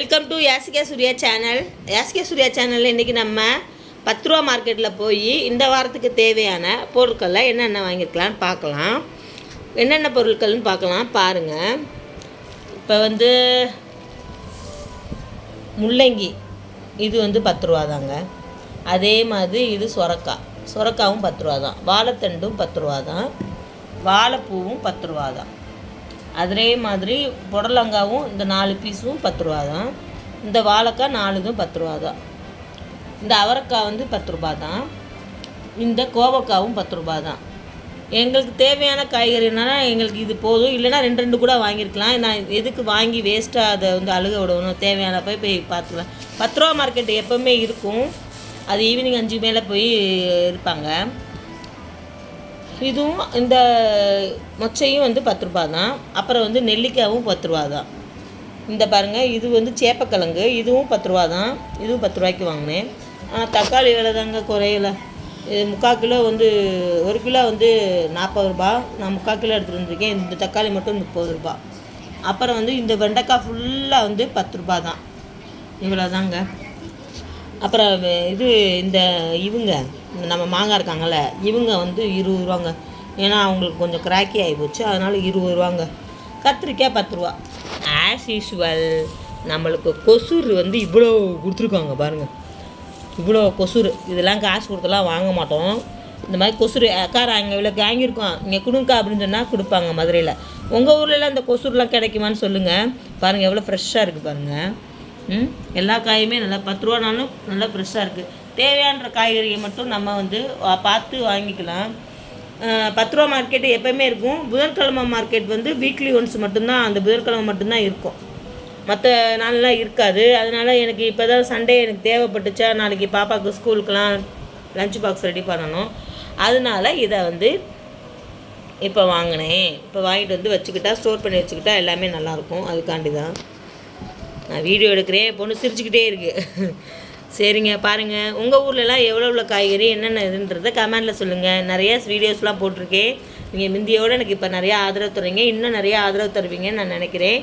Welcome to Yasika Surya channel. Yasika Surya சேனலில் இன்றைக்கி நம்ம 10 ரூபா மார்க்கெட்டில் போய் இந்த வாரத்துக்கு தேவையான பொருட்களை என்னென்ன வாங்கியிருக்கலான்னு பார்க்கலாம். என்னென்ன பொருட்கள்னு பார்க்கலாம் பாருங்கள். இப்போ முள்ளங்கி இது 10 ரூபா தாங்க. அதே மாதிரி இது சொரக்காவும் 10 ரூபா தான். வாழைத்தண்டும் 10 ரூபா தான். வாழைப்பூவும் 10 ரூபா தான். அதே மாதிரி புடலங்காவும் இந்த 4 பீஸும் 10 ரூபா தான். இந்த வாழைக்காய் 4 10 ரூபா தான். இந்த அவரைக்காய் 10 ரூபா தான். இந்த கோவக்காவும் 10 ரூபா தான். எங்களுக்கு தேவையான காய்கறினா எங்களுக்கு இது போதும். இல்லைனா 2 கூட வாங்கியிருக்கலாம். நான் எதுக்கு வாங்கி வேஸ்ட்டாக அதை அழுக விடணும், தேவையான போய் பார்த்துக்கலாம். 10 ரூபா மார்க்கெட்டு எப்போவுமே இருக்கும். அது ஈவினிங் 5 மேலே போய் இருப்பாங்க. இதுவும் இந்த மொச்சையும் 10 ரூபா தான். அப்புறம் நெல்லிக்காயும் 10 ரூபா தான். இந்த பாருங்கள், இது சேப்பக்கிழங்கு, இதுவும் 10 ரூபா தான். இதுவும் 10 ரூபாய்க்கு வாங்கினேன். தக்காளி விலை தாங்க குறையல. இது 3/4 கிலோ 1 கிலோ 40 ரூபா. நான் 3/4 கிலோ எடுத்துகிட்டு வந்திருக்கேன். இந்த தக்காளி மட்டும் 30 ரூபா. அப்புறம் இந்த வெண்டைக்காய் ஃபுல்லாக 10 ரூபா தான். இவ்வளோ தாங்க. அப்புறம் இந்த இவங்க நம்ம மாங்காய் இருக்காங்கள்ல, இவங்க 20 ரூபாங்க. ஏன்னா அவங்களுக்கு கொஞ்சம் கிராக்கி ஆகி போச்சு, அதனால் 20 ரூபாங்க. கத்திரிக்காய் 10 ரூபா. ஆஸ் யூஷுவல் நம்மளுக்கு கொசுறு இவ்வளோ கொடுத்துருக்காங்க பாருங்கள். இவ்வளோ கொசுறு. இதெல்லாம் காசு கொடுத்தலாம் வாங்க மாட்டோம். இந்த மாதிரி கொசுறு அக்காரா இங்கே இவ்வளோ வாங்கியிருக்கோம், இங்கே கொடுங்கக்கா அப்படின்னு சொன்னால் கொடுப்பாங்க மதுரையில். உங்கள் ஊர்லலாம் இந்த கொசுறுலாம் கிடைக்குமான்னு சொல்லுங்கள். பாருங்கள் எவ்வளோ ஃப்ரெஷ்ஷாக இருக்குது பாருங்கள். எல்லா காயுமே நல்லா 10 ரூபானாலும் நல்லா ஃப்ரெஷ்ஷாக இருக்குது. தேவையான காய்கறியை மட்டும் நம்ம பார்த்து வாங்கிக்கலாம். 10 ரூபா மார்க்கெட்டு எப்போயுமே இருக்கும். புதன்கிழமை மார்க்கெட் வீக்லி ஒன்ஸ் மட்டும்தான், அந்த புதன்கிழமை மட்டும்தான் இருக்கும். மற்ற நாள்லாம் இருக்காது. அதனால் எனக்கு இப்போ தான் சண்டே எனக்கு தேவைப்பட்டுச்சா, நாளைக்கு பாப்பாவுக்கு ஸ்கூலுக்கெலாம் லஞ்ச் பாக்ஸ் ரெடி பண்ணணும். அதனால இதை இப்போ வாங்கினேன். இப்போ வாங்கிட்டு வச்சுக்கிட்டா, ஸ்டோர் பண்ணி வச்சுக்கிட்டா எல்லாமே நல்லாயிருக்கும். அதுக்காண்டி தான் நான் வீடியோ எடுக்கிறேன். பொண்ணு சிரிச்சுக்கிட்டே இருக்குது. சரிங்க, பாருங்கள் உங்கள் ஊர்லலாம் எவ்வளோ காய்கறி என்னென்ன இதுன்றதை கமெண்டில் சொல்லுங்கள். நிறையா வீடியோஸ்லாம் போட்டிருக்கேன். நீங்கள் முந்தியோடு எனக்கு இப்போ நிறையா ஆதரவு தருவீங்க. இன்னும் நிறையா ஆதரவு தருவீங்கன்னு நான் நினைக்கிறேன்.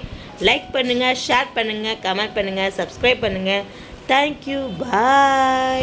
லைக் பண்ணுங்கள், ஷேர் பண்ணுங்கள், கமெண்ட் பண்ணுங்கள், சப்ஸ்கிரைப் பண்ணுங்கள். தேங்க்யூ, பாய்.